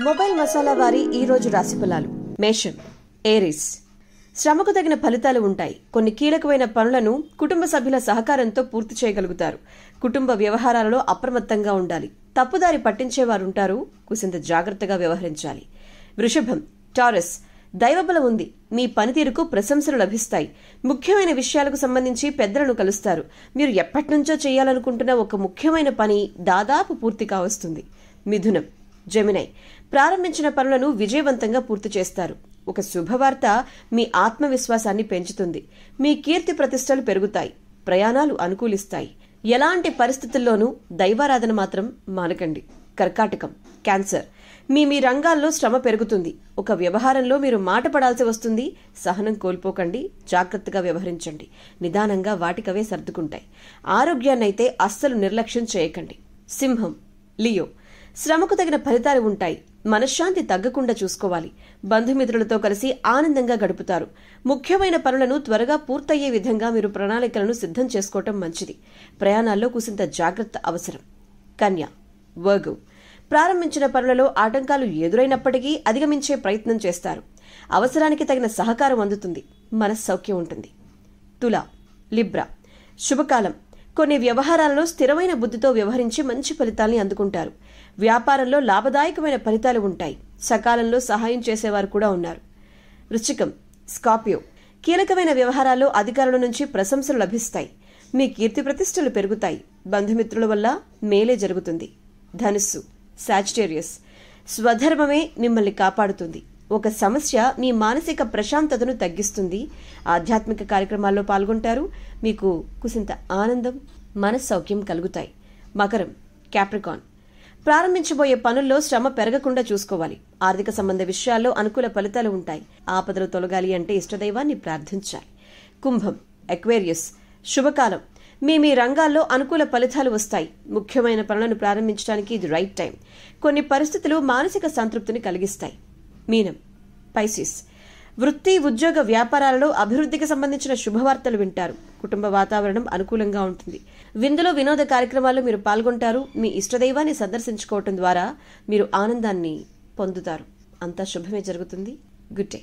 Mobile masala వారి ఈ రోజు రాశి ఫలాలు. మేషం, ఏరీస్. శ్రమకు తగిన ఫలితాలు ఉంటాయి. కొన్ని కీలకమైన పనులను కుటుంబ సభ్యుల సహకారంతో పూర్తి చేయగలుగుతారు. కుటుంబ వ్యవహారాలలో అప్రమత్తంగా ఉండాలి. తప్పుదారి పట్టించేవారుంటారు. కుసింత జాగ్రత్తగా వ్యవహరించాలి. వృషభం, టారస్. దైవబలం ఉంది. మీ పనితీరుకు ప్రశంసలు లభిస్తాయి. ముఖ్యమైన విషయాలకు సంబంధించి పెద్దలను కలుస్తారు. మీరు ఎప్పటినుంచో చేయాలనుకుంటున్న ఒక ముఖ్యమైన పని దాదాపు పూర్తి కావస్తుంది. మిథునం, జెమినై. ప్రారంభించిన పనులను విజయవంతంగా పూర్తి చేస్తారు. ఒక శుభవార్త మీ ఆత్మవిశ్వాసాన్ని పెంచుతుంది. మీ కీర్తి ప్రతిష్టలు పెరుగుతాయి. ప్రయాణాలు అనుకూలిస్తాయి. ఎలాంటి పరిస్థితుల్లోనూ దైవారాధన మాత్రం మానకండి. కర్కాటకం, క్యాన్సర్. మీ రంగాల్లో శ్రమ పెరుగుతుంది. ఒక వ్యవహారంలో మీరు మాట పడాల్సి వస్తుంది. సహనం కోల్పోకండి. జాగ్రత్తగా వ్యవహరించండి. నిదానంగా వాటికవే సర్దుకుంటాయి. ఆరోగ్యాన్నైతే అస్సలు నిర్లక్ష్యం చేయకండి. సింహం, లియో. శ్రమకు తగిన ఫలితాలు ఉంటాయి. మనశ్శాంతి తగ్గకుండా చూసుకోవాలి. బంధుమిత్రులతో కలిసి ఆనందంగా గడుపుతారు. ముఖ్యమైన పనులను త్వరగా పూర్తయ్యే విధంగా మీరు ప్రణాళికలను సిద్ధం చేసుకోవటం మంచిది. ప్రయాణాల్లో కుసింత జాగ్రత్త అవసరం. కన్య, వర్గో. ప్రారంభించిన పనులలో ఆటంకాలు ఎదురైనప్పటికీ అధిగమించే ప్రయత్నం చేస్తారు. అవసరానికి తగిన సహకారం అందుతుంది. మనస్సౌఖ్యం ఉంటుంది. తుల, లిబ్రా. శుభకాలం. కొన్ని వ్యవహారాలలో స్థిరమైన బుద్ధితో వ్యవహరించి మంచి ఫలితాల్ని అందుకుంటారు. వ్యాపారంలో లాభదాయకమైన ఫలితాలు ఉంటాయి. సకాలంలో సహాయం చేసేవారు కూడా ఉన్నారు. వృశ్చికం, స్కార్పియో. కీలకమైన వ్యవహారాల్లో అధికారుల నుంచి ప్రశంసలు లభిస్తాయి. మీ కీర్తి ప్రతిష్టలు పెరుగుతాయి. బంధుమిత్రుల వల్ల మేలే జరుగుతుంది. ధనుస్సు, సాజిటేరియస్. స్వధర్మమే మిమ్మల్ని కాపాడుతుంది. ఒక సమస్య మీ మానసిక ప్రశాంతతను తగ్గిస్తుంది. ఆధ్యాత్మిక కార్యక్రమాల్లో పాల్గొంటారు. మీకు కుసింత ఆనందం, మనస్సౌఖ్యం కలుగుతాయి. మకరం, క్యాప్రికాన్. ప్రారంభించబోయే పనుల్లో శ్రమ పెరగకుండా చూసుకోవాలి. ఆర్థిక సంబంధ విషయాల్లో అనుకూల ఫలితాలు ఉంటాయి. ఆపదలు తొలగాలి అంటే ఇష్టదైవాన్ని ప్రార్థించాలి. కుంభం, ఎక్వేరియస్. శుభకాలం. మీ రంగాల్లో అనుకూల ఫలితాలు వస్తాయి. ముఖ్యమైన పనులను ప్రారంభించడానికి ఇది రైట్ టైం. కొన్ని పరిస్థితులు మానసిక సంతృప్తిని కలిగిస్తాయి. మీనం, పైసిస్. వృత్తి, ఉద్యోగ, వ్యాపారాలలో అభివృద్ధికి సంబంధించిన శుభవార్తలు వింటారు. కుటుంబ వాతావరణం అనుకూలంగా ఉంటుంది. విందులో, వినోద కార్యక్రమాల్లో మీరు పాల్గొంటారు. మీ ఇష్టదైవాన్ని సందర్శించుకోవటం ద్వారా మీరు ఆనందాన్ని పొందుతారు. అంతా శుభమే జరుగుతుంది. Good day.